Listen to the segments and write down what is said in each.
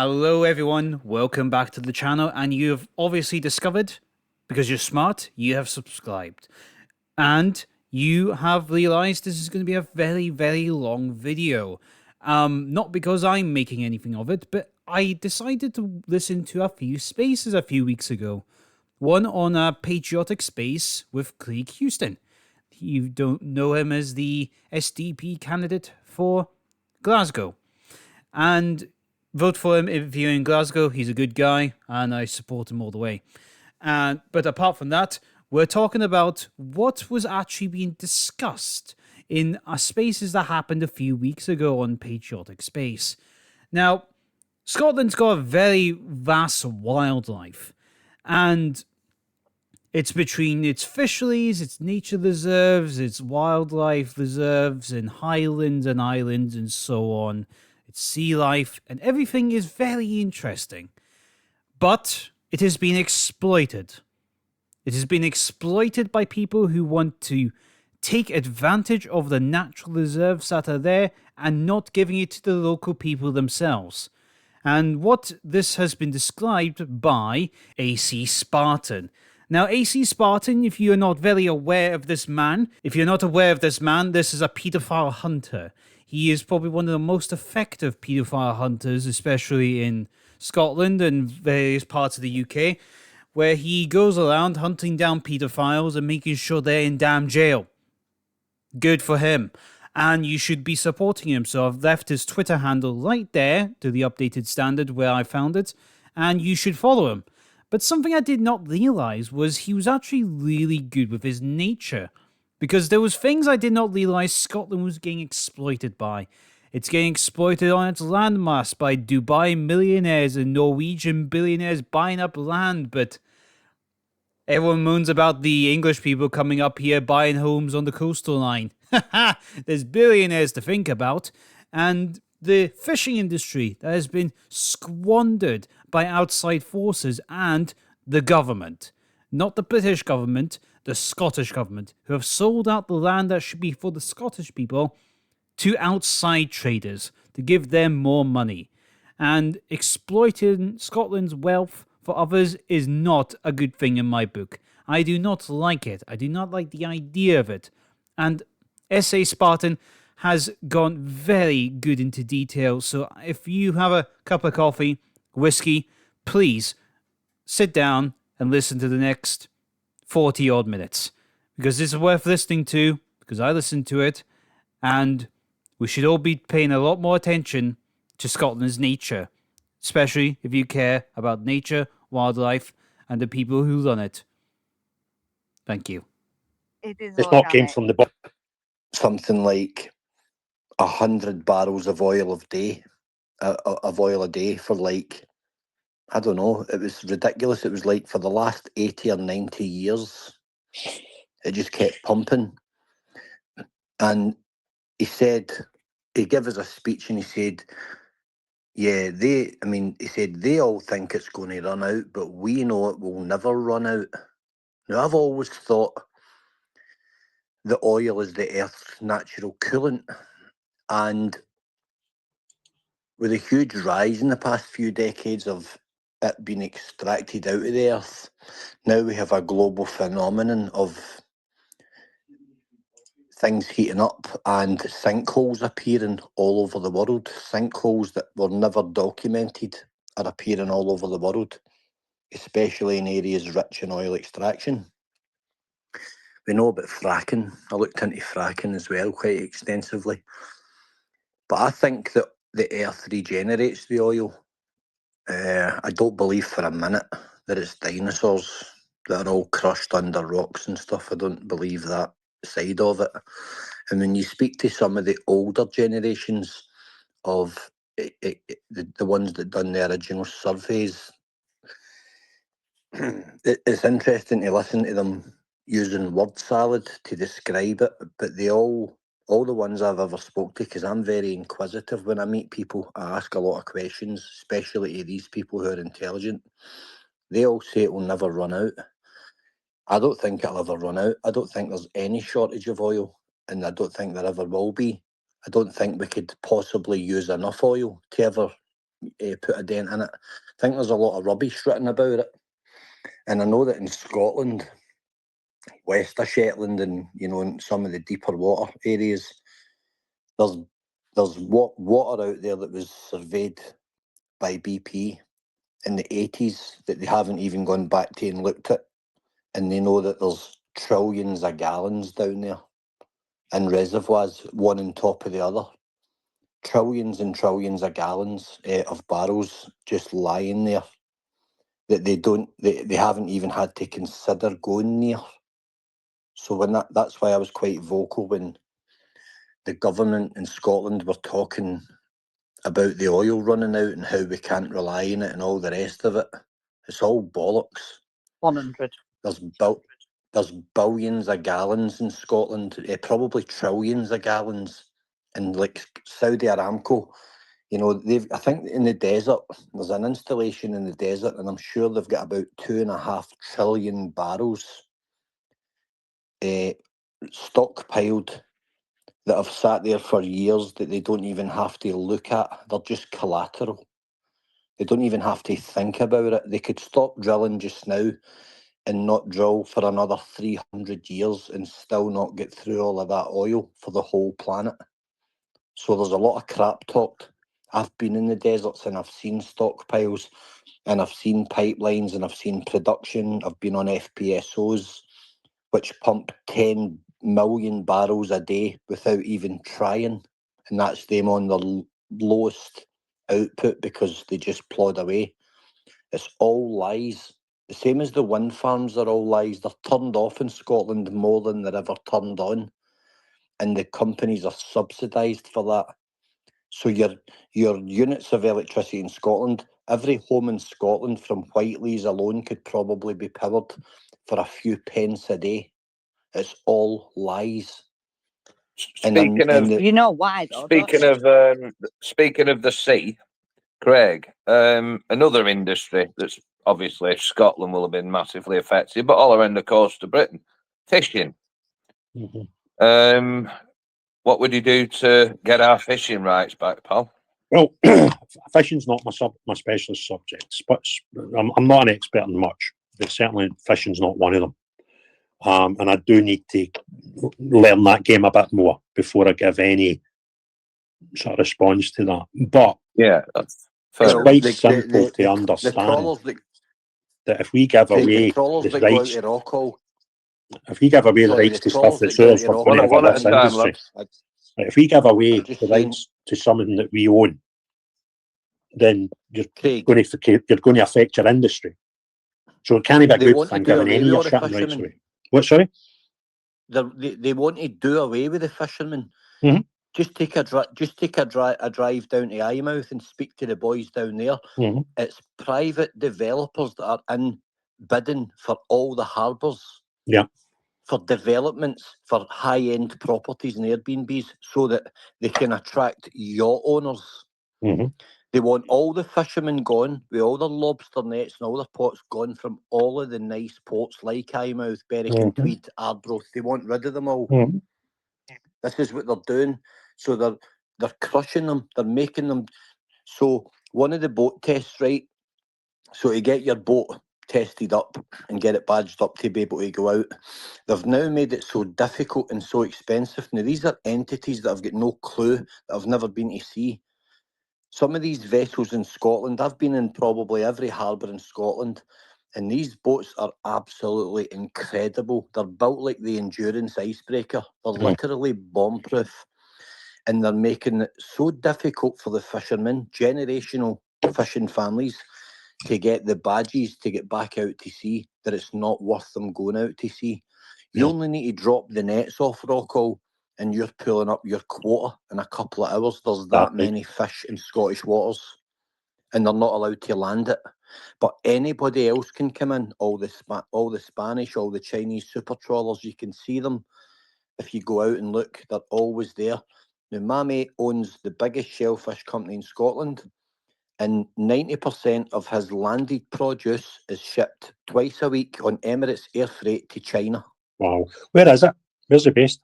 Hello everyone, welcome back to the channel, and you've obviously discovered, because you're smart, you have subscribed. And you have realized this is going to be a very, very long video. Not because I'm making anything of it, but I decided to listen to a few spaces a few weeks ago. One on a patriotic space with Craig Houston. You don't know him as the SDP candidate for Glasgow. And vote for him if you're in Glasgow. He's a good guy, and I support him all the way. But apart from that, we're talking about what was actually being discussed in spaces that happened a few weeks ago on Patriotic Space. Now, Scotland's got a very vast wildlife, and it's between its fisheries, its nature reserves, its wildlife reserves, and highlands and islands, and so on. It's sea life, and everything is very interesting. But it has been exploited. It has been exploited by people who want to take advantage of the natural reserves that are there and not giving it to the local people themselves. And what this has been described by AC Spartan. Now, AC Spartan, if you are not very aware of this man, this is a paedophile hunter. He is probably one of the most effective paedophile hunters, especially in Scotland and various parts of the UK, where he goes around hunting down paedophiles and making sure they're in damn jail. Good for him. And you should be supporting him. So I've left his Twitter handle right there to the updated standard where I found it, and you should follow him. But something I did not realize was he was actually really good with his nature, because there was things I did not realize Scotland was getting exploited by. It's getting exploited on its landmass by Dubai millionaires and Norwegian billionaires buying up land, but everyone moans about the English people coming up here buying homes on the coastal line. There's billionaires to think about, and the fishing industry that has been squandered by outside forces and the government. Not the British government, the Scottish government, who have sold out the land that should be for the Scottish people to outside traders to give them more money. And exploiting Scotland's wealth for others is not a good thing in my book. I do not like it. I do not like the idea of it. And SA Spartan has gone very good into detail. So if you have a cup of coffee, whiskey, please sit down and listen to the next 40 odd minutes, because this is worth listening to, because I listened to it, and we should all be paying a lot more attention to Scotland's nature, especially if you care about nature, wildlife, and the people who run it. Thank you. It's not came from the book. Something like 100 barrels of oil a day for, like, I don't know, it was ridiculous. It was like for the last 80 or 90 years, it just kept pumping. And he gave us a speech, and he said, they all think it's going to run out, but we know it will never run out. Now, I've always thought the oil is the Earth's natural coolant, and with a huge rise in the past few decades of it being extracted out of the Earth, now we have a global phenomenon of things heating up and sinkholes appearing all over the world. Sinkholes that were never documented are appearing all over the world, especially in areas rich in oil extraction. We know about fracking. I looked into fracking as well quite extensively. But I think that the Earth regenerates the oil. I don't believe for a minute that it's dinosaurs that are all crushed under rocks and stuff. I don't believe that side of it. And when you speak to some of the older generations of the ones that done the original surveys, it's interesting to listen to them using word salad to describe it, but all the ones I've ever spoke to, because I'm very inquisitive when I meet people, I ask a lot of questions, especially to these people who are intelligent. They all say it will never run out. I don't think it'll ever run out. I don't think there's any shortage of oil, and I don't think there ever will be. I don't think we could possibly use enough oil to ever put a dent in it. I think there's a lot of rubbish written about it. And I know that in Scotland, west of Shetland and, in some of the deeper water areas, there's water out there that was surveyed by BP in the 80s that they haven't even gone back to and looked at. And they know that there's trillions of gallons down there in reservoirs, one on top of the other. Trillions and trillions of gallons of barrels just lying there that they haven't even had to consider going near. So that's why I was quite vocal when the government in Scotland were talking about the oil running out and how we can't rely on it and all the rest of it. It's all bollocks. 100. There's billions of gallons in Scotland, probably trillions of gallons. And like Saudi Aramco, I think in the desert, there's an installation in the desert, and I'm sure they've got about 2.5 trillion barrels stockpiled that have sat there for years that they don't even have to look at. They're just collateral. They don't even have to think about it. They could stop drilling just now and not drill for another 300 years and still not get through all of that oil for the whole planet. So there's a lot of crap talked. I've been in the deserts and I've seen stockpiles and I've seen pipelines and I've seen production. I've been on FPSOs which pump 10 million barrels a day without even trying. And that's them on the lowest output because they just plod away. It's all lies. The same as the wind farms are all lies. They're turned off in Scotland more than they're ever turned on. And the companies are subsidised for that. So your units of electricity in Scotland, every home in Scotland from Whiteleys alone could probably be powered for a few pence a day. It's all lies. Speaking of, You know why, though? Speaking of the sea, Craig, another industry that's obviously Scotland will have been massively affected, but all around the coast of Britain, fishing. Mm-hmm. What would you do to get our fishing rights back, pal? Well, fishing's not my specialist subject, but I'm not an expert in much, but certainly fishing's not one of them. And I do need to learn that game a bit more before I give any sort of response to that. But yeah, that's it's fair. quite simple to understand trawlers that if we give away the rights, if we give away the rights to stuff that's ours for one at a time, industry, if we give away the rights to something that we own, then you're going to affect your industry. So it can't be a good thing giving any of your shipping rights away. What, sorry? They want to do away with the fishermen. Mm-hmm. Just take a drive down to Eyemouth and speak to the boys down there. Mm-hmm. It's private developers that are in bidding for all the harbours. Yeah. For developments, for high-end properties and Airbnbs, so that they can attract yacht owners. Mm-hmm. They want all the fishermen gone, with all their lobster nets and all their pots gone from all of the nice ports like Eyemouth, Berwick and Tweed, Arbroath. They want rid of them all. Mm-hmm. This is what they're doing. So they're crushing them. They're making them. So one of the boat tests, right? So to get your boat tested up and get it badged up to be able to go out, they've now made it so difficult and so expensive. Now, these are entities that have got no clue, that have never been to sea. Some of these vessels in Scotland, I've been in probably every harbour in Scotland, and these boats are absolutely incredible. They're built like the Endurance icebreaker. They're literally bomb-proof, and they're making it so difficult for the fishermen, generational fishing families, to get the badges to get back out to sea, that it's not worth them going out to sea. You only need to drop the nets off, Rockall, and you're pulling up your quota in a couple of hours. There's that many fish in Scottish waters, and they're not allowed to land it. But anybody else can come in, all the Spanish, all the Chinese super trawlers, you can see them. If you go out and look, they're always there. Now, my mate owns the biggest shellfish company in Scotland, and 90% of his landed produce is shipped twice a week on Emirates Air Freight to China. Wow. Where is it? Where's it based?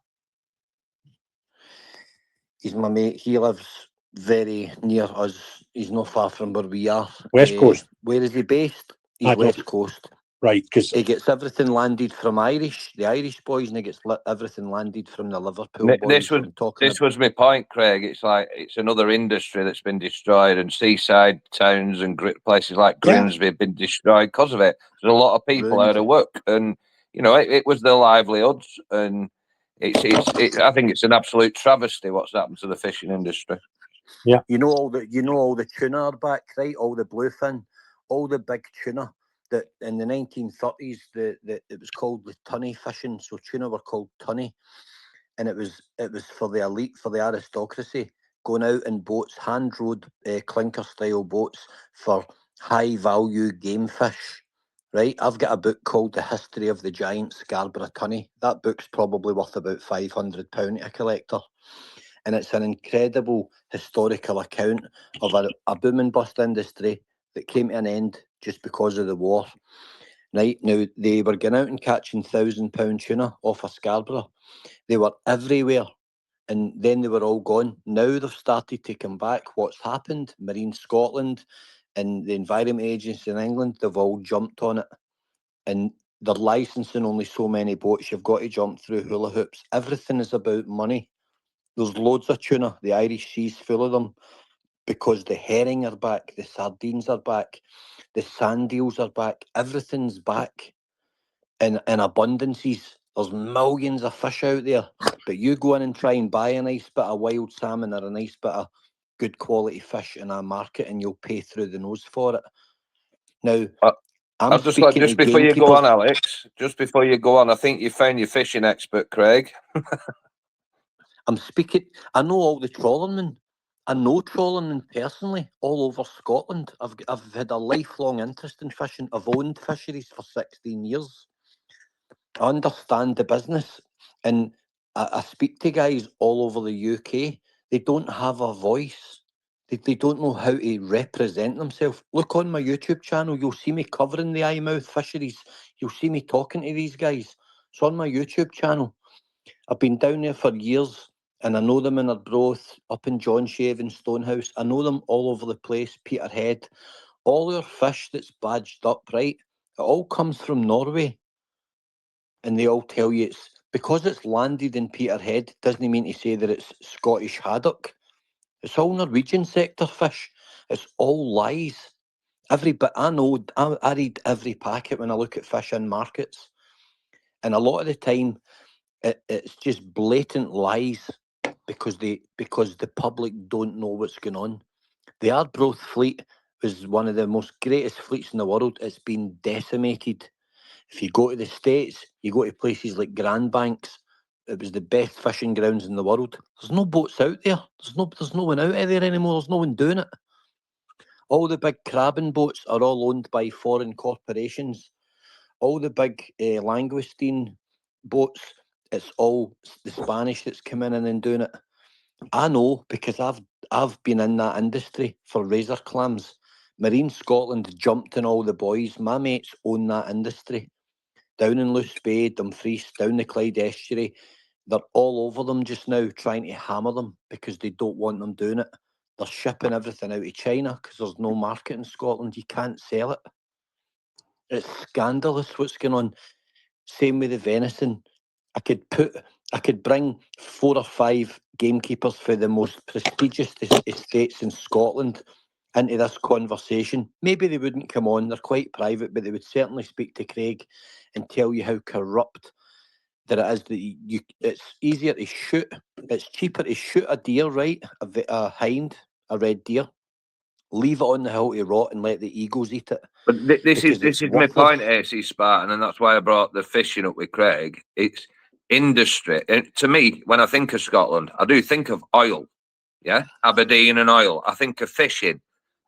He's my mate. He lives very near us He's not far from where we are. West Coast. Where is he based? He's I don't- West Coast. Right, because He gets everything landed from the Irish boys, and he gets everything landed from the Liverpool This boys. was- I'm talking This was my point, Craig. It's like it's another industry that's been destroyed, and seaside towns and places like Yeah. Grimsby have been destroyed because of it. There's a lot of people Ruined. out of work, and it was their livelihoods. And I think it's an absolute travesty what's happened to the fishing industry. You know all the tuna are back, right? All the bluefin, all the big tuna that in the 1930s it was called the tunny fishing. So tuna were called tunny, and it was for the elite, for the aristocracy, going out in boats, hand rowed clinker style boats for high value game fish. Right, I've got a book called The History of the Giant Scarborough Tunny. That book's probably worth about £500 to a collector. And it's an incredible historical account of a boom and bust industry that came to an end just because of the war. Right, now they were going out and catching £1,000 tuna off of Scarborough. They were everywhere, and then they were all gone. Now they've started to come back. What's happened? Marine Scotland and the Environment Agency in England, they've all jumped on it. And they're licensing only so many boats. You've got to jump through hula hoops. Everything is about money. There's loads of tuna. The Irish Sea's full of them because the herring are back, the sardines are back, the sand eels are back. Everything's back in abundances. There's millions of fish out there, but you go in and try and buy a nice bit of wild salmon or a nice bit of good quality fish in a market, and you'll pay through the nose for it. Now, I'm Just before you go on, Alex. Just before you go on, I think you found your fishing expert, Craig. I'm speaking. I know all the trawlermen. I know trawlermen personally all over Scotland. I've had a lifelong interest in fishing. I've owned fisheries for 16 years. I understand the business, and I speak to guys all over the UK. They don't have a voice. They don't know how to represent themselves. Look on my YouTube channel. You'll see me covering the Eyemouth fisheries. You'll see me talking to these guys. It's on my YouTube channel. I've been down there for years, and I know them in Arbroath, up in John Shaven, Stonehouse. I know them all over the place, Peterhead. All their fish that's badged up, right? It all comes from Norway. And they all tell you it's because it's landed in Peterhead, doesn't mean to say that it's Scottish haddock. It's all Norwegian sector fish. It's all lies. Every bit I know, I read every packet when I look at fish in markets. And a lot of the time, it's just blatant lies because the public don't know what's going on. The Arbroath fleet was one of the most greatest fleets in the world. It's been decimated. If you go to the States, you go to places like Grand Banks. It was the best fishing grounds in the world. There's no boats out there. There's no one out there anymore. There's no one doing it. All the big crabbing boats are all owned by foreign corporations. All the big langoustine boats, it's all the Spanish that's coming in and doing it. I know because I've been in that industry for razor clams. Marine Scotland jumped on all the boys. My mates own that industry. Down in Luce Bay, Dumfries, down the Clyde estuary, they're all over them just now trying to hammer them because they don't want them doing it. They're shipping everything out of China because there's no market in Scotland. You can't sell it. It's scandalous what's going on. Same with the venison. I could bring 4 or 5 gamekeepers for the most prestigious estates in Scotland into this conversation. Maybe they wouldn't come on, they're quite private, but they would certainly speak to Craig and tell you how corrupt that it is. That it's easier to shoot, it's cheaper to shoot a deer, right? A hind, a red deer, leave it on the hill to rot and let the eagles eat it. But this is my worthless. point, AC Spartan, and that's why I brought the fishing up with Craig. It's industry. And to me, when I think of Scotland, I do think of oil. Yeah, Aberdeen and oil. I think of fishing,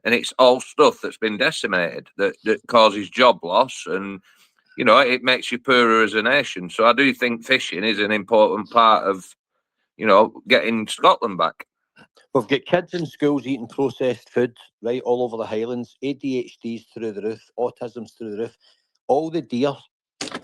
and it's all stuff that's been decimated that causes job loss, and it makes you poorer as a nation. So I do think fishing is an important part of getting Scotland back. We've got kids in schools eating processed food, right, all over the Highlands. ADHD's through the roof, autism's through the roof. All the deer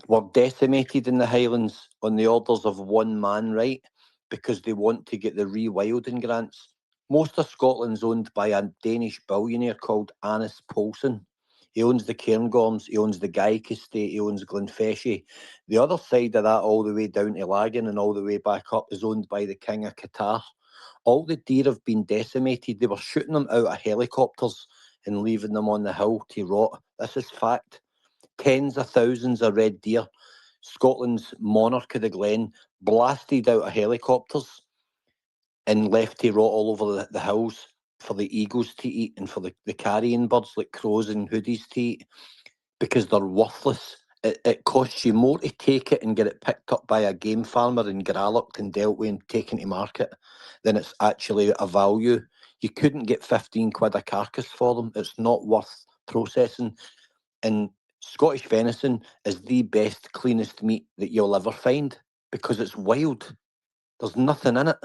were decimated in the Highlands on the orders of one man, right, because they want to get the rewilding grants. Most of Scotland's owned by a Danish billionaire called Anis Poulsen. He owns the Cairngorms, he owns the Gaick estate, he owns Glenfeshie. The other side of that, all the way down to Lagan and all the way back up, is owned by the King of Qatar. All the deer have been decimated. They were shooting them out of helicopters and leaving them on the hill to rot. This is fact. Tens of thousands of red deer, Scotland's monarch of the Glen, blasted out of helicopters and left to rot all over the hills for the eagles to eat and for the carrion birds like crows and hoodies to eat, because they're worthless. It costs you more to take it and get it picked up by a game farmer and grallocked and dealt with and taken to market than it's actually a value. You couldn't get 15 quid a carcass for them. It's not worth processing. And Scottish venison is the best, cleanest meat that you'll ever find because it's wild. There's nothing in it.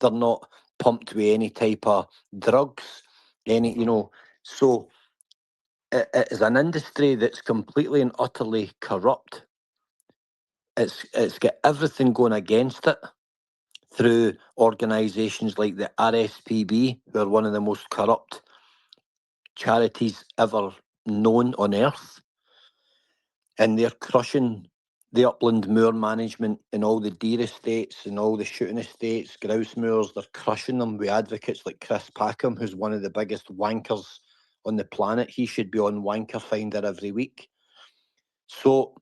They're not pumped with any type of drugs, so it is an industry that's completely and utterly corrupt. It's got everything going against it through organisations like the RSPB, who are one of the most corrupt charities ever known on earth. And they're crushing the upland moor management and all the deer estates and all the shooting estates, grouse moors. They're crushing them with advocates like Chris Packham, who's one of the biggest wankers on the planet. He should be on Wanker Finder every week. So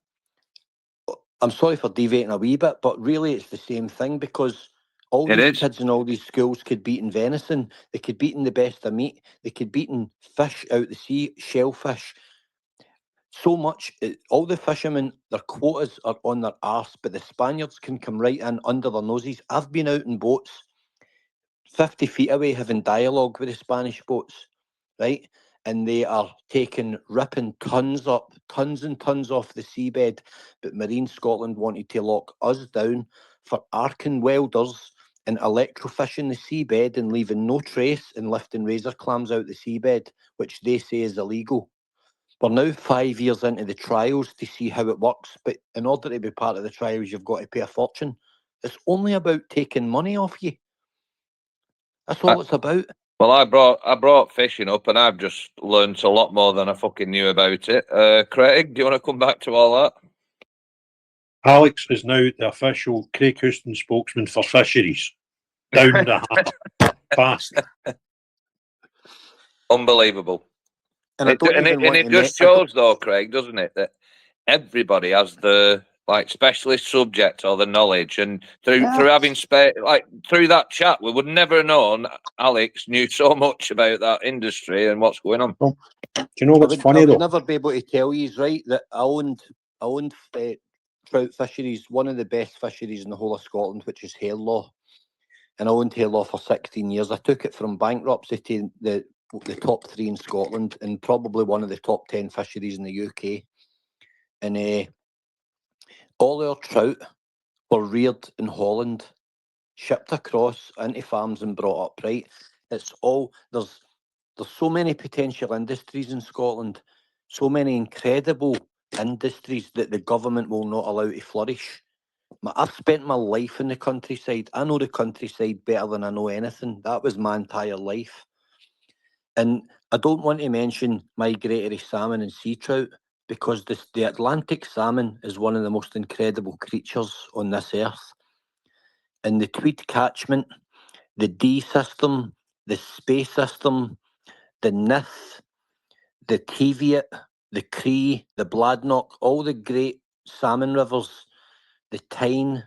I'm sorry for deviating a wee bit, but really it's the same thing, because all these kids in all these schools could be eating venison. They could be eating the best of meat. They could be eating fish out the sea, shellfish. So much, all the fishermen, their quotas are on their arse, but the Spaniards can come right in under their noses. I've been out in boats 50 feet away having dialogue with the Spanish boats, right? And they are ripping tons and tons off the seabed. But Marine Scotland wanted to lock us down for arcing welders and electrofishing the seabed and leaving no trace and lifting razor clams out the seabed, which they say is illegal. We're now 5 years into the trials to see how it works, but in order to be part of the trials, you've got to pay a fortune. It's only about taking money off you. That's all it's about. Well, I brought fishing up, and I've just learned a lot more than I fucking knew about it. Craig, do you want to come back to all that? Alex is now the official Craig Houston spokesman for fisheries. Down the half, fast. Unbelievable. And it just shows, though, Craig, doesn't it, that everybody has the specialist subject or the knowledge, and through having through that chat, we would never have known Alex knew so much about that industry and what's going on. Well, do you know what's funny though? I would never be able to tell you, right, that I owned trout fisheries, one of the best fisheries in the whole of Scotland, which is Harelaw, and I owned Harelaw for 16 years. I took it from bankruptcy to the top 3 in Scotland and probably one of the top 10 fisheries in the UK. And all our trout were reared in Holland, shipped across into farms and brought up, right? It's all, there's so many potential industries in Scotland, so many incredible industries that the government will not allow to flourish. I've spent my life in the countryside. I know the countryside better than I know anything. That was my entire life. And I don't want to mention migratory salmon and sea trout, because the Atlantic salmon is one of the most incredible creatures on this earth. And the Tweed catchment, the Dee system, the Spey system, the Nith, the Teviot, the Cree, the Bladnoch, all the great salmon rivers, the Tyne,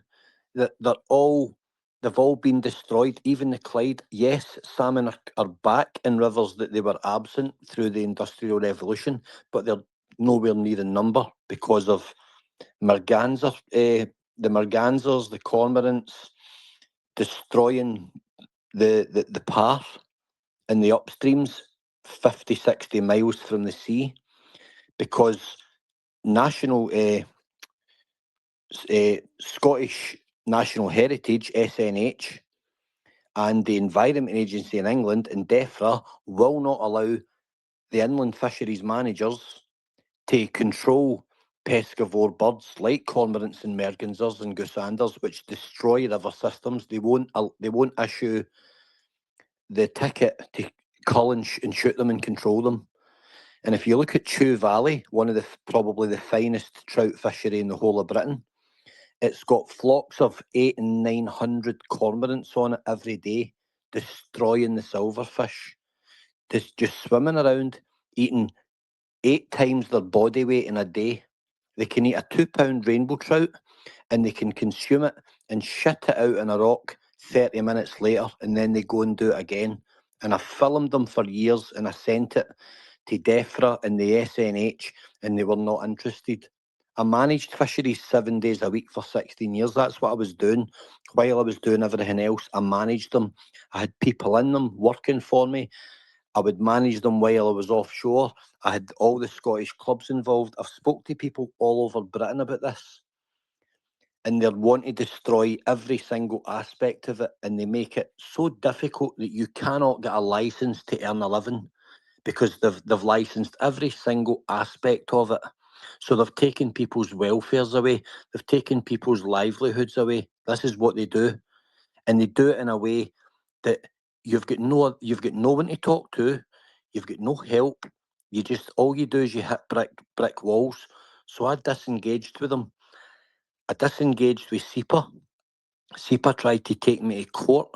they've all been destroyed. Even the Clyde. Yes, salmon are back in rivers that they were absent through the Industrial Revolution, but they're nowhere near in number because of merganser, the mergansers, the cormorants destroying the path and the upstreams 50, 60 miles from the sea, because national Scottish National Heritage, SNH, and the Environment Agency in England and DEFRA will not allow the inland fisheries managers to control pescivore birds like cormorants and mergansers and goosanders, which destroy river systems. They won't issue the ticket to cull and shoot them and control them. And if you look at Chew Valley, one of the probably the finest trout fishery in the whole of Britain, it's got flocks of 800 and 900 cormorants on it every day, destroying the silverfish. Just swimming around, eating 8 times their body weight in a day. They can eat a 2-pound rainbow trout and they can consume it and shit it out in a rock 30 minutes later, and then they go and do it again. And I filmed them for years and I sent it to DEFRA and the SNH, and they were not interested. I managed fisheries 7 days a week for 16 years. That's what I was doing. While I was doing everything else, I managed them. I had people in them working for me. I would manage them while I was offshore. I had all the Scottish clubs involved. I've spoke to people all over Britain about this, and they want to destroy every single aspect of it, and they make it so difficult that you cannot get a licence to earn a living because they've licensed every single aspect of it. So they've taken people's welfares away. They've taken people's livelihoods away. This is what they do, and they do it in a way that you've got no one to talk to. You've got no help. All you do is you hit brick walls. So I disengaged with them. I disengaged with SEPA. SEPA tried to take me to court.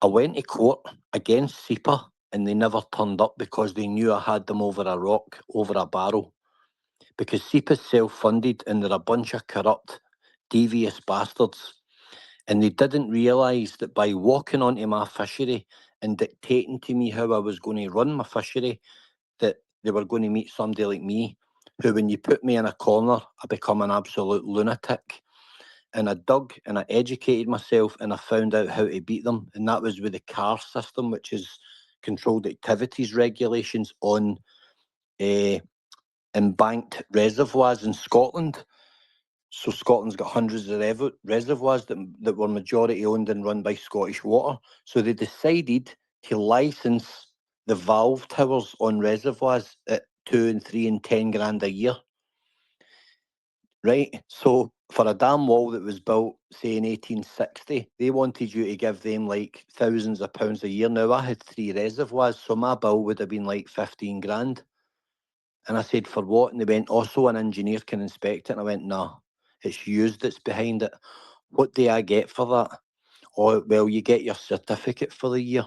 I went to court against SEPA and they never turned up because they knew I had them over a rock, over a barrel. Because SEPA's self-funded and they're a bunch of corrupt, devious bastards. And they didn't realise that by walking onto my fishery and dictating to me how I was going to run my fishery, that they were going to meet somebody like me, who when you put me in a corner, I become an absolute lunatic. And I dug and I educated myself and I found out how to beat them. And that was with the CAR system, which is Controlled Activities Regulations on embanked reservoirs in Scotland. So Scotland's got hundreds of reservoirs that were majority owned and run by Scottish Water. So they decided to license the valve towers on reservoirs at 2 and 3 and 10 grand a year. Right? So for a dam wall that was built, say, in 1860, they wanted you to give them like thousands of pounds a year. Now, I had 3 reservoirs, so my bill would have been like 15 grand. And I said, for what? And they went, also an engineer can inspect it. And I went, nah, it's used that's behind it. What do I get for that? Oh, well, you get your certificate for the year.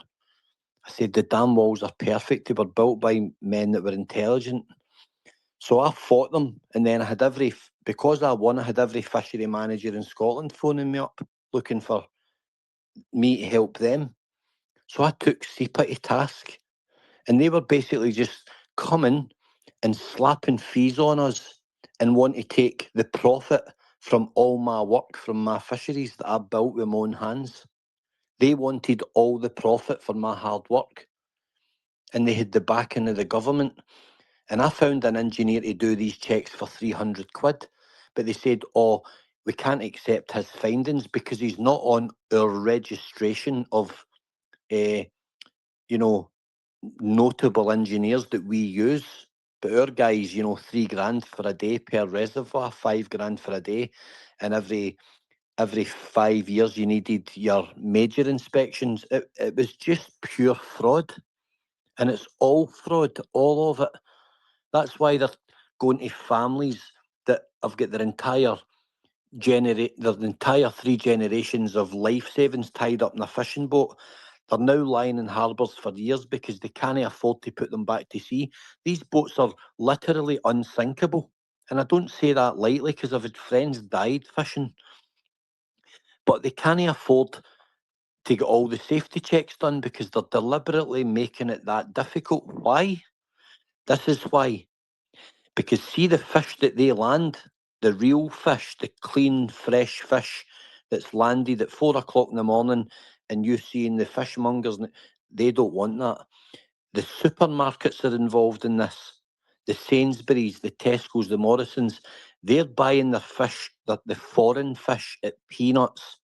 I said, the dam walls are perfect. They were built by men that were intelligent. So I fought them. And then I had because I won, I had every fishery manager in Scotland phoning me up, looking for me to help them. So I took SEPA to task. And they were basically just coming and slapping fees on us and want to take the profit from all my work, from my fisheries that I built with my own hands. They wanted all the profit for my hard work. And they had the backing of the government. And I found an engineer to do these checks for 300 quid. But they said, oh, we can't accept his findings because he's not on our registration of, notable engineers that we use. But our guys, 3 grand for a day per reservoir, 5 grand for a day. And every 5 years you needed your major inspections. It was just pure fraud. And it's all fraud, all of it. That's why they're going to families that have got their entire 3 generations of life savings tied up in a fishing boat. They're now lying in harbours for years because they can't afford to put them back to sea. These boats are literally unsinkable. And I don't say that lightly because I've had friends died fishing. But they can't afford to get all the safety checks done because they're deliberately making it that difficult. Why? This is why. Because see the fish that they land, the real fish, the clean, fresh fish that's landed at 4 o'clock in the morning, and you seeing the fishmongers, they don't want that. The supermarkets are involved in this. The Sainsbury's, the Tesco's, the Morrisons, they're buying their fish, the foreign fish at peanuts,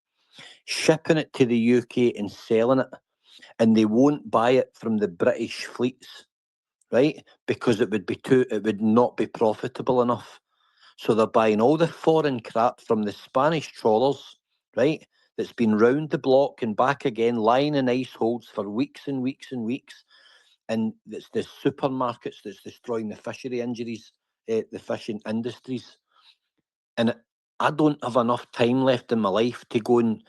shipping it to the UK and selling it. And they won't buy it from the British fleets, right? Because it would not be profitable enough. So they're buying all the foreign crap from the Spanish trawlers, right? that's been round the block and back again, lying in ice holds for weeks and weeks and weeks. And it's the supermarkets that's destroying the fishery injuries, the fishing industries. And I don't have enough time left in my life to go and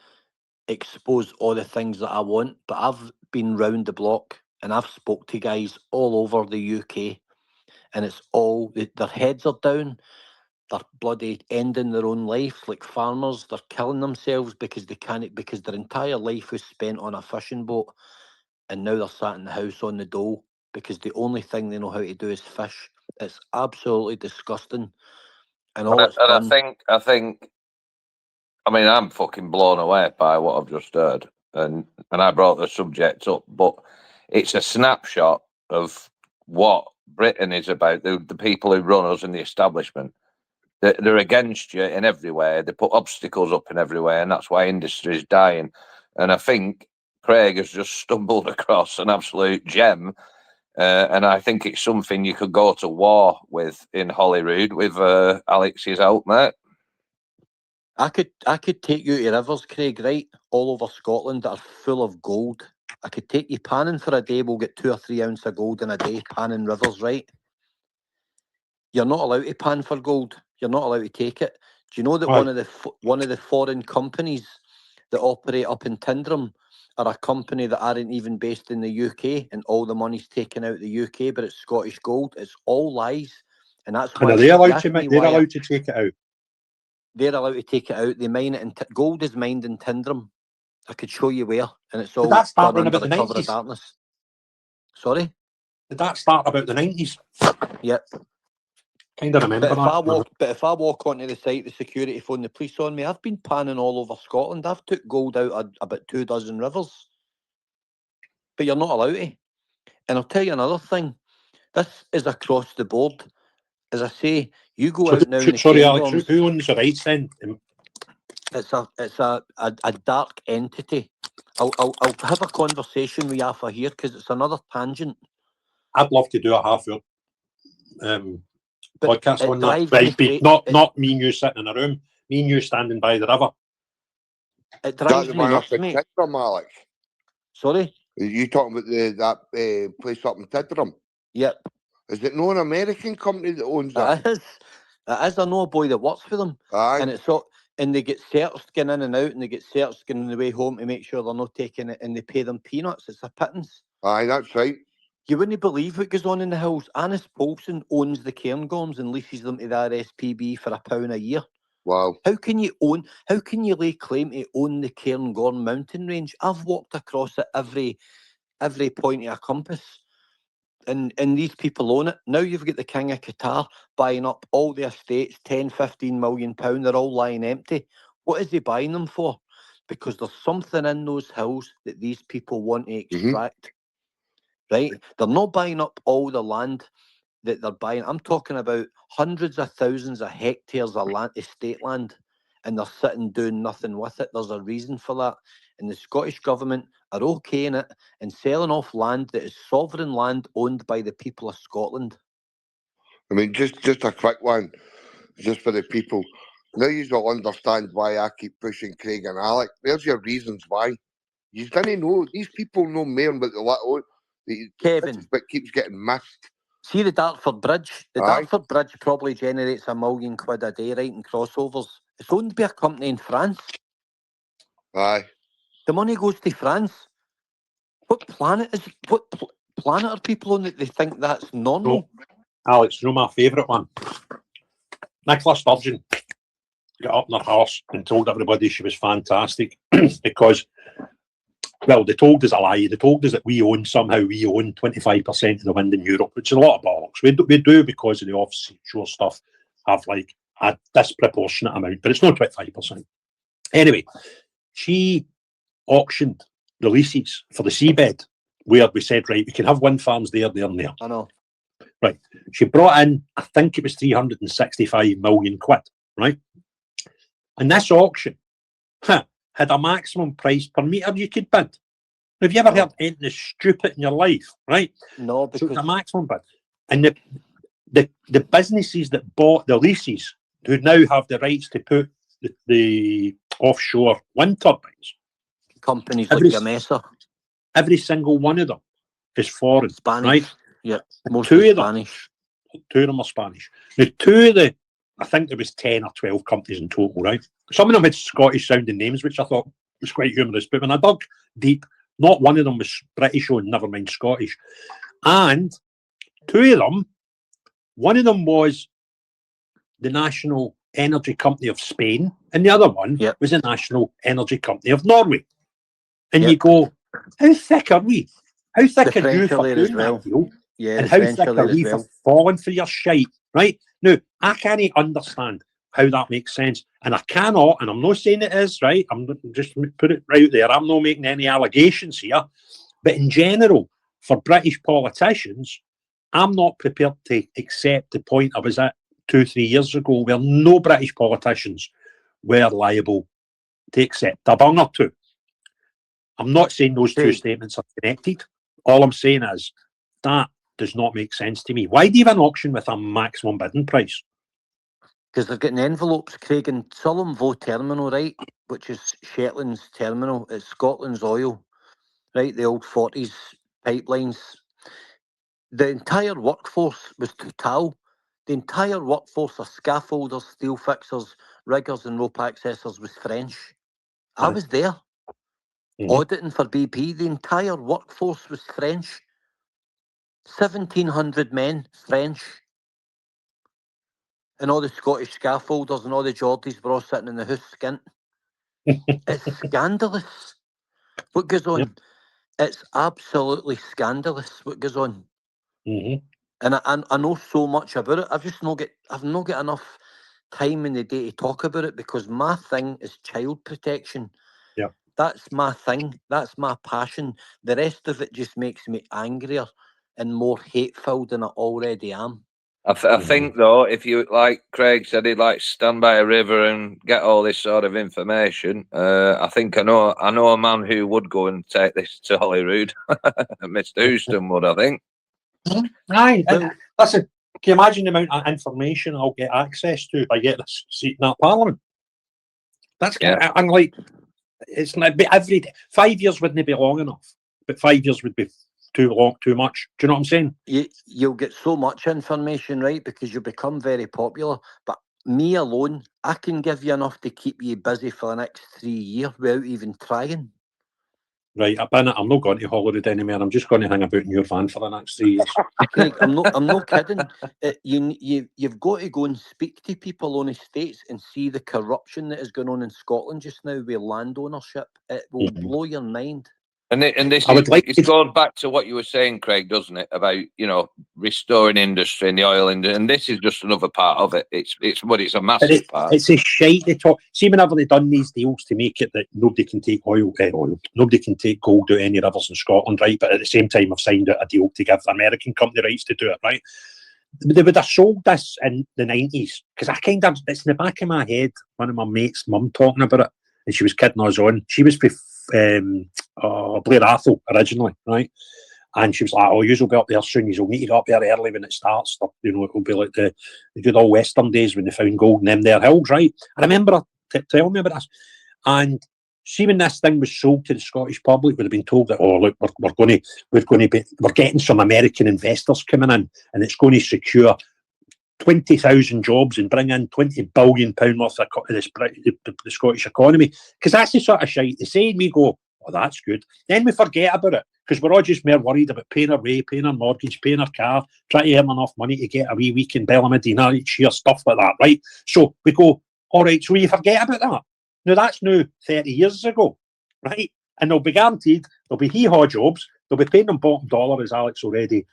expose all the things that I want, but I've been round the block and I've spoke to guys all over the UK, and it's all, their heads are down. They're bloody ending their own life like farmers. They're killing themselves because they can't, because their entire life was spent on a fishing boat, and now they're sat in the house on the dole because the only thing they know how to do is fish. It's absolutely disgusting. And all it's done. I think, I mean, I'm fucking blown away by what I've just heard, and I brought the subject up, but it's a snapshot of what Britain is about. The people who run us in the establishment, they're against you in every way. They put obstacles up in every way, and that's why industry is dying. And I think Craig has just stumbled across an absolute gem. And I think it's something you could go to war with in Holyrood with Alex's help, mate. I could take you to rivers, Craig, right, all over Scotland that are full of gold. I could take you panning for a day. We'll get 2 or 3 ounces of gold in a day, panning rivers, right? You're not allowed to pan for gold. You're not allowed to take it. Do you know that Right. one of the foreign companies that operate up in Tyndrum are a company that aren't even based in the UK, and all the money's taken out of the UK, but it's Scottish gold. It's all lies, and that's And why are they you allowed ask to me make? They're why allowed to take it out. they're allowed to take it out. They mine it, and gold is mined in Tyndrum. I could show you where, and it's all Did that start done around under about the the cover of 90s? darkness. Sorry? Did that start about the 90s? Yep. Kind of remember But that. if I walk onto the site, the security phone the police on me. I've been panning all over Scotland. I've took gold out of about 2 dozen rivers. But you're not allowed to. And I'll tell you another thing. This is across the board. As I say, you go out now in the Sorry, Alex, Cairngorms, who owns the rights then? it's a dark entity. I'll have a conversation with Yaffa here because it's another tangent. I'd love to do a half-hour But podcast it on that. drives me Right, not me and you sitting in a room, me and you standing by the river. It That's drives the me one up nuts, in mate. Tyndrum, Alex. Sorry? Are you talking about that place up in Tyndrum? Yep. Is it no an American company that owns that? It is. It is. I know a boy that works for them. Aye. And it's so, and they get searched going in and out, and they get searched going on the way home to make sure they're not taking it, and they pay them peanuts. It's a pittance. Aye, that's right. You wouldn't believe what goes on in the hills. Annis Paulson owns the Cairngorms and leases them to the RSPB for £1 a year. Wow. How can you lay claim to own the Cairngorm mountain range? I've walked across it every point of a compass. And these people own it. Now you've got the King of Qatar buying up all the estates, 10, 15 million pounds, they're all lying empty. What is he buying them for? Because there's something in those hills that these people want to extract. Right? They're not buying up all the land that they're buying. I'm talking about hundreds of thousands of hectares of land, estate land, and they're sitting doing nothing with it. There's a reason for that. And the Scottish government are okaying it and selling off land that is sovereign land owned by the people of Scotland. I mean, just a quick one, just for the people. Now you all understand why I keep pushing Craig and Alex. There's your reasons why. You didn't know. These people know more about the little. Kevin. This is what keeps getting missed. See the Dartford Bridge? The Aye. Dartford Bridge probably generates £1 million a day, right, in crossovers. It's owned by a company in France. Aye. The money goes to France. What planet are people on that they think that's normal? Alex, you know my favourite one? Nicola Sturgeon got up in her horse and told everybody she was fantastic because, well, they told us a lie. They told us that we own 25% of the wind in Europe, which is a lot of bollocks. We do because of the offshore stuff have like a disproportionate amount, but it's not 25%. Anyway, she auctioned the leases for the seabed where we said, right, we can have wind farms there, and there. I know. Right. She brought in, I think it was 365 million quid, right? And this auction had a maximum price per metre you could bid. Have you ever heard anything as stupid in your life, right? No, So because it's a maximum bid. And the businesses that bought the leases, who now have the rights to put the offshore wind turbines, Companies Every- like Gamesa, every single one of them is foreign, Spanish. right? Yeah, And mostly two of them, Spanish. two of them are Spanish. Now, two of the, I think there was 10 or 12 companies in total, right? Some of them had Scottish sounding names, which I thought was quite humorous. But when I dug deep, not one of them was British owned, never mind Scottish. And two of them, one of them was the National Energy Company of Spain, and the other one Yep. was the National Energy Company of Norway. And you Yep. go, how thick are we? How thick The are you French for are there as doing well. that deal? Yeah, And the how French thick are there are as we well. for falling for your shite, right? Now, I can't understand how that makes sense. And I cannot, and I'm not saying it is, right? I'm just put it right there. I'm not making any allegations here. But in general, for British politicians, I'm not prepared to accept the point I was at 2-3 years ago where no British politicians were liable to accept a bung or two. I'm not saying those two Hey. statements are connected. All I'm saying is that does not make sense to me. Why do you have an auction with a maximum bidding price? Because they're getting envelopes, Craig, and Sullom Voe Terminal, right, which is Shetland's terminal, it's Scotland's oil, right, the old 40s pipelines. The entire workforce was Total. The entire workforce of scaffolders, steel fixers, riggers and rope accessors was French. I Aye. was there, auditing for BP. The entire workforce was French. 1,700 men, French. And all the Scottish scaffolders and all the Geordies were all sitting in the house skint. It's scandalous what goes on. Yep. It's absolutely scandalous what goes on. Mm-hmm. And I know so much about it. I've not got enough time in the day to talk about it because my thing is child protection. Yeah. That's my thing. That's my passion. The rest of it just makes me angrier and more hateful than I already am. I think though, if you like Craig said, he'd like stand by a river and get all this sort of information. I think I know a man who would go and take this to Holyrood. Mr. Houston would, I think. Aye, Well- listen, can you imagine the amount of information I'll get access to if I get this seat in that parliament? That's Yeah. I'm like, it's not every day. 5 years wouldn't be long enough, but 5 years would be too much. Do you know what I'm saying? You'll get so much information, right? Because you'll become very popular. But me alone, I can give you enough to keep you busy for the next 3 years without even trying. Right, I'm not going to Holyrood anymore. I'm just going to hang about in your van for the next 3 years. Craig, I'm not kidding. You've got to go and speak to people on estates and see the corruption that is going on in Scotland just now with land ownership. It will Mhm. blow your mind. And this I would like it to- goes back to what you were saying, Craig, doesn't it? About restoring industry in the oil industry, and this is just another part of it. It's a massive But part. it's a shite they talk. See, whenever they've done these deals to make it that nobody can take oil, nobody can take gold out of any rivers in Scotland, right? But at the same time, I've signed out a deal to give the American company rights to do it, right? They would have sold this in the 90s because it's in the back of my head. One of my mates' mum talking about it, and she was kidding us on. She was with Blair Athol originally, right? And she was like, "Oh, you'll be up there soon. You'll need to get up there early when it starts. It'll be like the good old Western days when they found gold in them there hills, right?" I remember her telling me about this. And see, when this thing was sold to the Scottish public, we'd have been told that, "Oh, look, we're getting some American investors coming in, and it's going to secure 20,000 jobs and bring in £20 billion worth of the Scottish economy." Because that's the sort of shite they say, and we go, "Oh, that's good." Then we forget about it because we're all just more worried about paying our way, paying our mortgage, paying our car, trying to earn enough money to get a wee week in Bellamedina each year, stuff like that, right? So we go, all right, so you forget about that. Now, that's now 30 years ago, right? And they'll be guaranteed, there'll be hee-haw jobs, they'll be paying them bottom dollar, as Alex already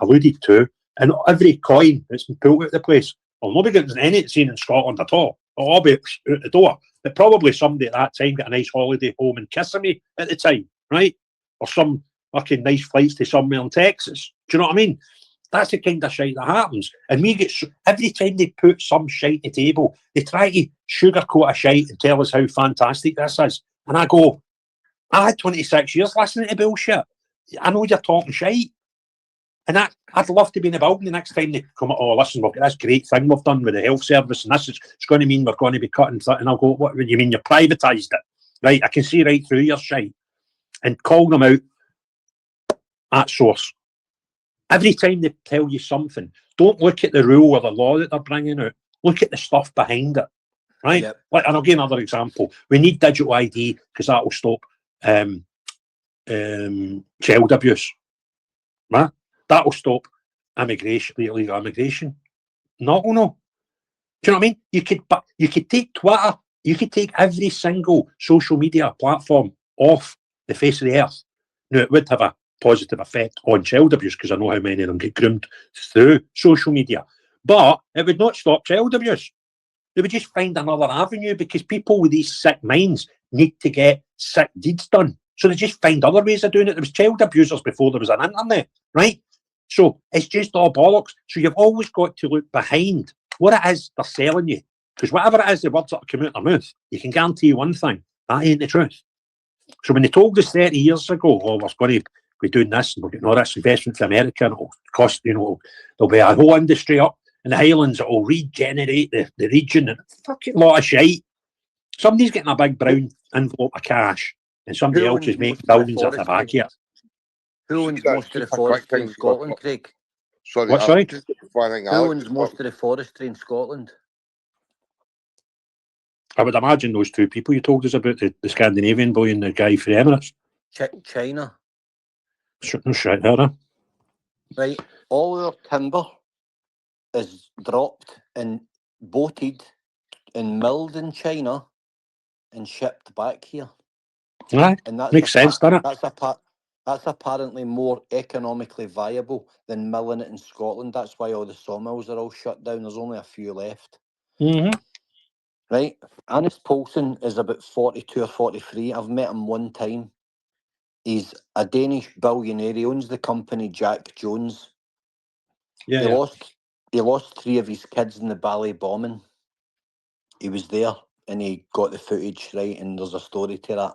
alluded to, and every coin that's been pulled out of the place, well, nobody gets any seen in Scotland at all. It'll all be out the door. But probably somebody at that time got a nice holiday home in Kissimmee at the time, right? Or some fucking nice flights to somewhere in Texas. Do you know what I mean? That's the kind of shite that happens. And we get, every time they put some shite at the table, they try to sugarcoat a shite and tell us how fantastic this is. And I go, I had 26 years listening to bullshit. I know you're talking shite. And I'd love to be in the building the next time they come. Oh, listen, we've got this great thing we've done with the health service, and it's going to mean we're going to be cutting. And I'll go, what do you mean you privatised it? Right, I can see right through your shite, and call them out at source. Every time they tell you something, don't look at the rule or the law that they're bringing out. Look at the stuff behind it, right? Yep. Like, and I'll give another example. We need digital ID because that will stop child abuse, right? That will stop illegal immigration. No. Do you know what I mean? You could take Twitter, you could take every single social media platform off the face of the earth. Now, it would have a positive effect on child abuse because I know how many of them get groomed through social media. But it would not stop child abuse. They would just find another avenue because people with these sick minds need to get sick deeds done. So they just find other ways of doing it. There was child abusers before there was an internet, right? So it's just all bollocks. So you've always got to look behind what it is they're selling you. Because whatever it is, the words that come out their mouth, you can guarantee one thing, that ain't the truth. So when they told us 30 years ago, oh, we're going to be doing this and we're getting all this investment from America and it'll cost, there'll be a whole industry up in the Highlands that will regenerate the region and fucking lot of shite. Somebody's getting a big brown envelope of cash and somebody else is making billions at the back here. Who owns most of the forestry in Scotland, Craig? Sorry, What, sorry? Who owns most of the forestry in Scotland? I would imagine those two people you told us about, the Scandinavian boy and the guy from Emirates. China. No shit there, huh? Right. All their timber is dropped and boated and milled in China and shipped back here. Right. And that's Makes sense, doesn't it? That's apparently more economically viable than milling it in Scotland. That's why all the sawmills are all shut down. There's only a few left. Mm-hmm. Right? Anis Poulsen is about 42 or 43. I've met him one time. He's a Danish billionaire. He owns the company Jack Jones. Yeah, He lost 3 of his kids in the Bali bombing. He was there and he got the footage, right? And there's a story to that.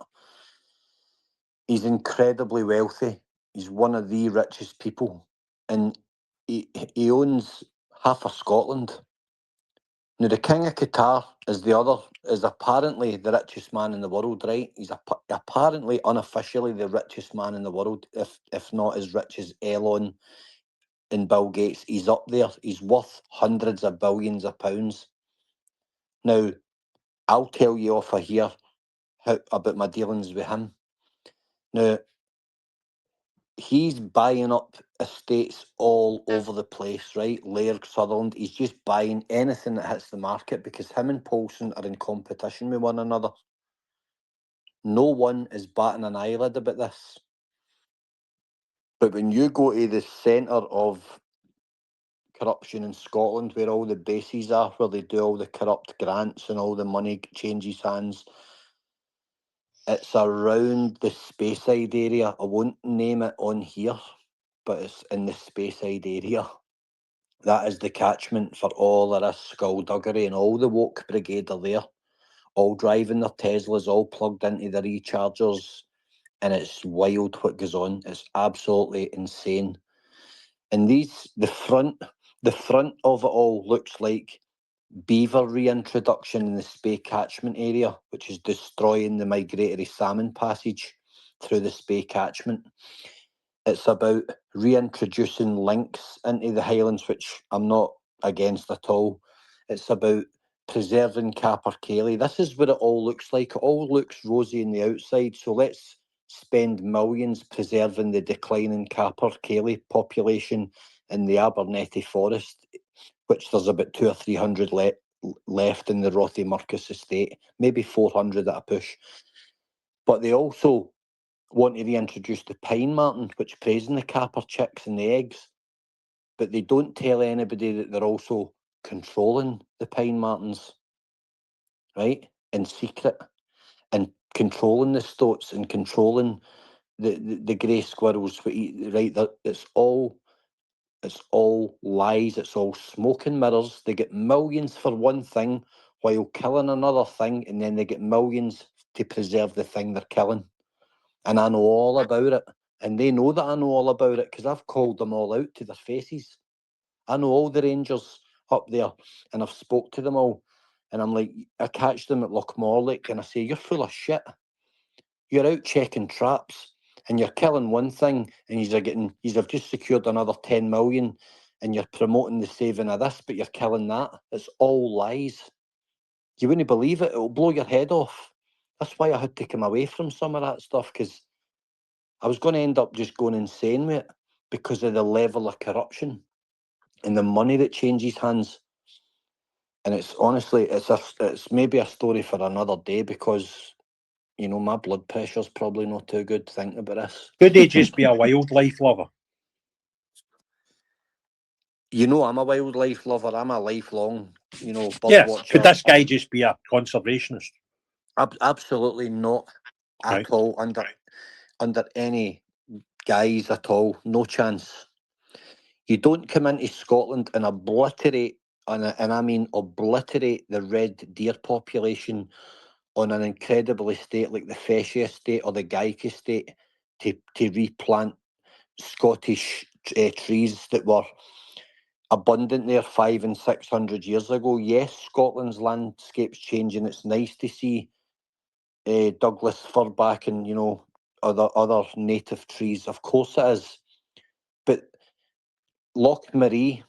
He's incredibly wealthy. He's one of the richest people. And he owns half of Scotland. Now, the King of Qatar is apparently the richest man in the world, right? He's apparently unofficially the richest man in the world, if not as rich as Elon and Bill Gates. He's up there. He's worth hundreds of billions of pounds. Now, I'll tell you off of here about my dealings with him. Now, he's buying up estates all over the place, right? Lairg, Sutherland. He's just buying anything that hits the market because him and Poulsen are in competition with one another. No one is batting an eyelid about this. But when you go to the centre of corruption in Scotland, where all the bases are, where they do all the corrupt grants and all the money changes hands, it's around the Speyside area. I won't name it on here, but it's in the Speyside area. That is the catchment for all of this skullduggery, and all the woke brigade are there, all driving their Teslas, all plugged into the rechargers, and it's wild what goes on. It's absolutely insane. And the front of it all looks like beaver reintroduction in the Spey catchment area, which is destroying the migratory salmon passage through the Spey catchment. It's about reintroducing lynx into the Highlands, which I'm not against at all. It's about preserving Capercaillie. This is what it all looks like. It all looks rosy on the outside, so let's spend millions preserving the declining Capercaillie population in the Abernethy Forest, which there's about 200 or 300 left in the Rothiemurchus estate, maybe 400 at a push. But they also want to reintroduce the pine marten, which preys on the capper chicks and the eggs. But they don't tell anybody that they're also controlling the pine martens, right, in secret, and controlling the stoats and controlling the grey squirrels. Right, it's all lies. It's all smoke and mirrors. They get millions for one thing while killing another thing, and then they get millions to preserve the thing they're killing. And I know all about it And they know that I know all about it because I've called them all out to their faces. I know all the Rangers up there and I've spoke to them all. And I'm like, I catch them at Lochmorlick and I say, you're full of shit. You're out checking traps and you're killing one thing and you've just secured another 10 million and you're promoting the saving of this, but you're killing that. It's all lies. You wouldn't believe it. It'll blow your head off. That's why I had to come away from some of that stuff, because I was going to end up just going insane with it because of the level of corruption and the money that changes hands. And it's honestly, it's maybe a story for another day because, you know, my blood pressure's probably not too good thinking about this. Could he just be a wildlife lover? You know, I'm a wildlife lover. I'm a lifelong, you know, bird Yes. watcher. Could this guy just be a conservationist? Absolutely not at Right. all. Under any guise at all. No chance. You don't come into Scotland and obliterate, and I mean obliterate, the red deer population on an incredible estate like the Feshy estate or the Guyke estate to replant Scottish trees that were abundant there 500 and 600 years ago. Yes, Scotland's landscape's changing. It's nice to see Douglas firback and, you know, other native trees. Of course it is. But Loch Maree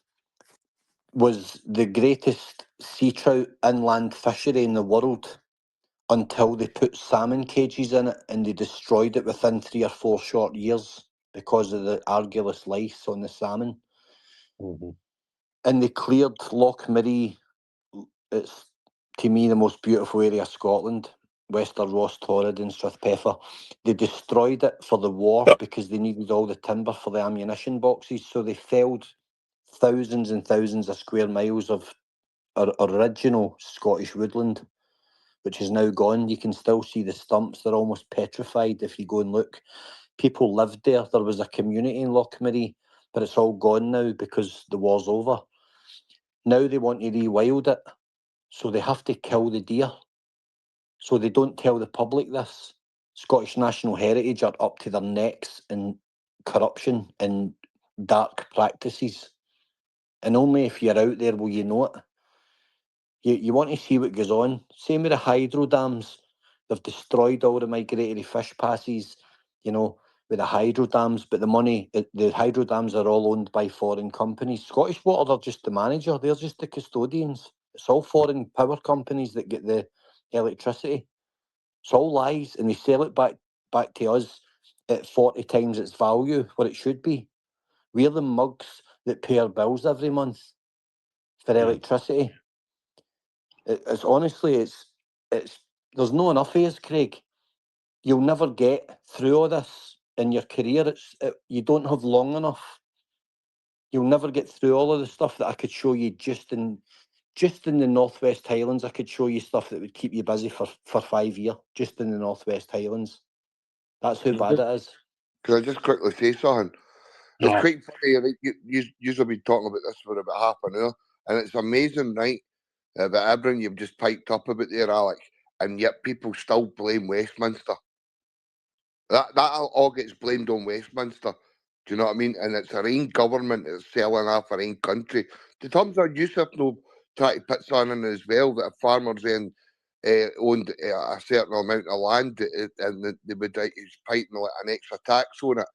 was the greatest sea trout inland fishery in the world until they put salmon cages in it and they destroyed it within 3 or 4 short years because of the Argillus lice on the salmon. Mm-hmm. And they cleared Loch Maree. It's, to me, the most beautiful area of Scotland, west of Ross Torrid and Strathpeffer. They destroyed it for the war because they needed all the timber for the ammunition boxes, so they felled thousands and thousands of square miles of original Scottish woodland, which is now gone. You can still see the stumps. They're almost petrified if you go and look. People lived there. There was a community in Loch Maree, but it's all gone now because the war's over. Now they want to rewild it, so they have to kill the deer. So they don't tell the public this. Scottish National Heritage are up to their necks in corruption and dark practices. And only if you're out there will you know it. You want to see what goes on. Same with the hydro dams. They've destroyed all the migratory fish passes, you know, with the hydro dams. But the hydro dams are all owned by foreign companies. Scottish Water are just the manager. They're just the custodians. It's all foreign power companies that get the electricity. It's all lies, and they sell it back to us at 40 times its value, what it should be. We're the mugs that pay our bills every month for electricity. It's honestly, it's there's no enough of us, Craig. You'll never get through all this in your career. You don't have long enough. You'll never get through all of the stuff that I could show you just in the Northwest Highlands. I could show you stuff that would keep you busy for 5 years, just in the Northwest Highlands. That's how bad it is. Can I just quickly say something? No. It's quite funny. Right? You have been talking about this for about half an hour, and it's amazing, right? About Aberdeen, you've just piped up about there, Alec, and yet people still blame Westminster. That all gets blamed on Westminster. Do you know what I mean? And it's our own government that's selling off our own country. The terms of use have no try to put something in as well that if farmers then owned a certain amount of land and they would pay an extra tax on it,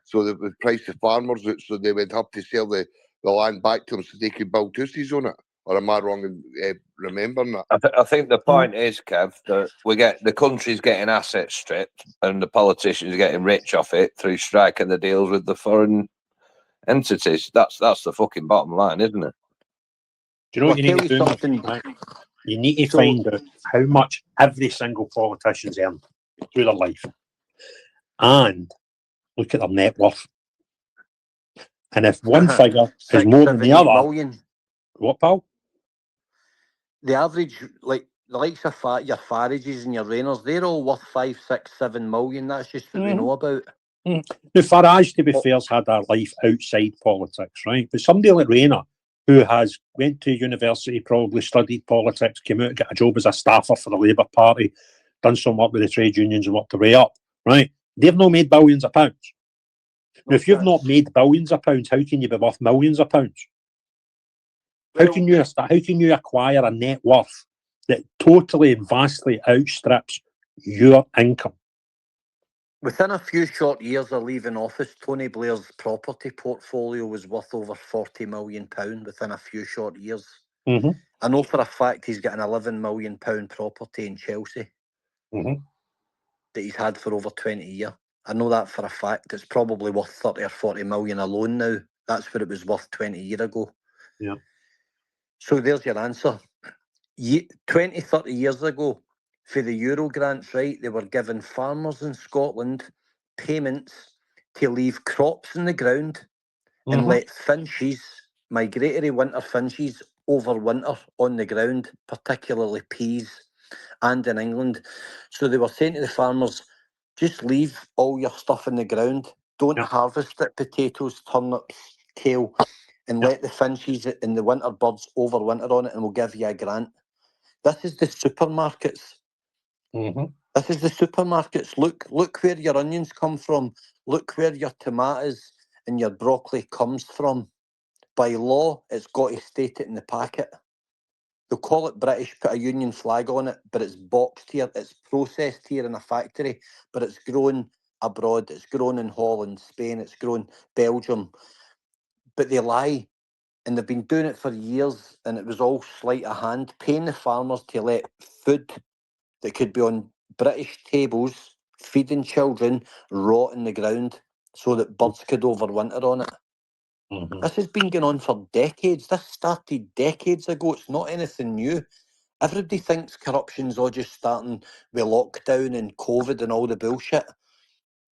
so they would price the farmers out, so they would have to sell the land back to them so they could build houses on it. Or am I wrong in remembering that? I think the point is, Kev, that the country's getting assets stripped and the politicians are getting rich off it through striking the deals with the foreign entities. That's the fucking bottom line, isn't it? Do you know what you I'll need to tell do? you something. Right? You need to find out how much every single politician's earned through their life and look at their net worth. And if one figure is more than the other, million. What, pal? The average, like the likes of your Farages and your Rayners, they're all worth 5, 6, 7 million. That's just what we know about. Now, Farage, to be fair, has had a life outside politics, right? But somebody like Rayner, who has went to university, probably studied politics, came out, got a job as a staffer for the Labour Party, done some work with the trade unions and worked their way up, right? They've not made billions of pounds. Now, if you've not made billions of pounds, how can you be worth millions of pounds? How can you acquire a net worth that totally and vastly outstrips your income? Within a few short years of leaving office, Tony Blair's property portfolio was worth over £40 million within a few short years. Mm-hmm. I know for a fact he's got an £11 million property in Chelsea Mm-hmm. that he's had for over 20 years. I know that for a fact. It's probably worth 30 or 40 million alone now. That's what it was worth 20 years ago. Yeah. So there's your answer. 20, 30 years ago, for the Euro grants, right, they were giving farmers in Scotland payments to leave crops in the ground and let finches, migratory winter finches, overwinter on the ground, particularly peas, and in England. So they were saying to the farmers, just leave all your stuff in the ground, don't harvest it, potatoes, turnips, kale, and let the finches and the winter birds overwinter on it, and we'll give you a grant. This is the supermarkets. Mm-hmm. This is the supermarkets. Look where your onions come from. Look where your tomatoes and your broccoli comes from. By law, it's got to state it in the packet. They'll call it British, put a Union flag on it, but it's boxed here. It's processed here in a factory, but it's grown abroad. It's grown in Holland, Spain. It's grown Belgium. But they lie. And they've been doing it for years, and it was all sleight of hand, paying the farmers to let food that could be on British tables, feeding children, rot in the ground so that birds could overwinter on it. Mm-hmm. This has been going on for decades. This started decades ago. It's not anything new. Everybody thinks corruption's all just starting with lockdown and COVID and all the bullshit.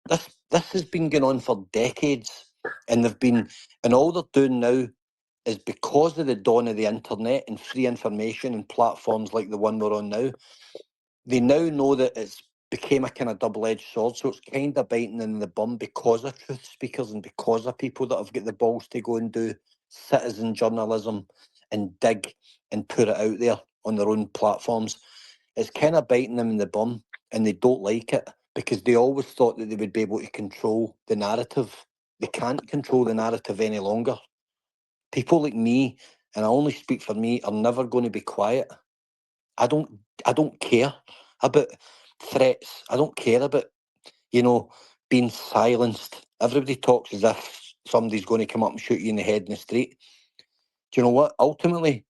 This has been going on for decades, and all they're doing now is because of the dawn of the internet and free information and platforms like the one we're on now, they now know that it's became a kind of double-edged sword. So it's kind of biting in the bum because of truth speakers and because of people that have got the balls to go and do citizen journalism and dig and put it out there on their own platforms. It's kind of biting them in the bum, and they don't like it because they always thought that they would be able to control the narrative. They can't control the narrative any longer. People like me, and I only speak for me, are never going to be quiet. I don't care about threats. I don't care about, being silenced. Everybody talks as if somebody's going to come up and shoot you in the head in the street. Do you know what? Ultimately,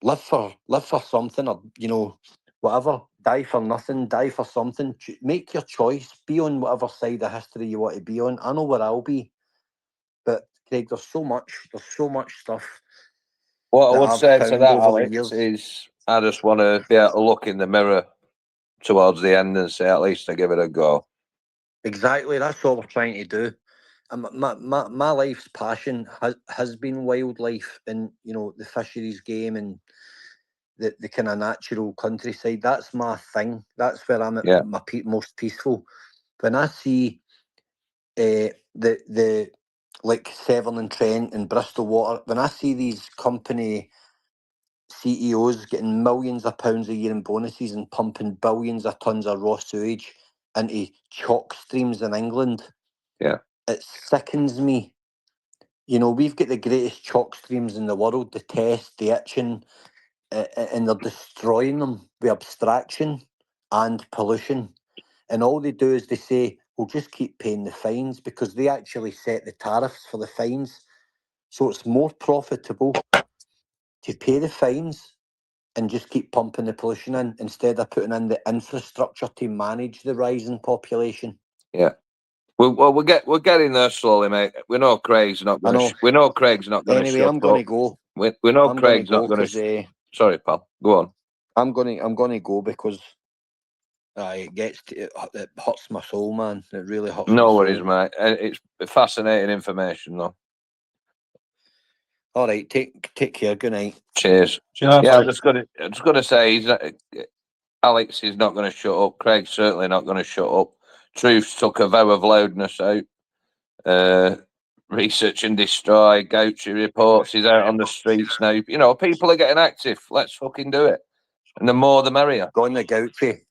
live for something, or whatever. Die for nothing. Die for something. Make your choice. Be on whatever side of history you want to be on. I know where I'll be, but Craig, there's so much stuff. What I that would I've say to found that, over the Alex, years. is I just want to be able to look in the mirror towards the end and say, at least I give it a go. Exactly, that's all we're trying to do. And my life's passion has been wildlife and the fisheries game and the kind of natural countryside. That's my thing. That's where I'm at my most peaceful. When I see the like Severn and Trent and Bristol Water, when I see these company CEOs getting millions of pounds a year in bonuses and pumping billions of tons of raw sewage into chalk streams in England, it sickens me. We've got the greatest chalk streams in the world, the Test, the Itchen, and they're destroying them with abstraction and pollution. And all they do is they say, we'll just keep paying the fines, because they actually set the tariffs for the fines. So it's more profitable to pay the fines and just keep pumping the pollution in instead of putting in the infrastructure to manage the rising population. Yeah. Well, we're getting there slowly, mate. We know Craig's not going to. We know Craig's not going to. Anyway, I'm going to go. We know Craig's not going to. Sorry, pal. Go on. I'm going to go because it hurts my soul, man. It really hurts. No worries, mate. It's fascinating information, though. All right, take care. Good night. Cheers. Yeah, I'm just going to say, Alex is not going to shut up. Craig's certainly not going to shut up. Truth took a vow of loudness out. Research and Destroy, Gauchi reports, he's out on the streets now. People are getting active. Let's fucking do it. And the more, the merrier. Go on the Gauchi.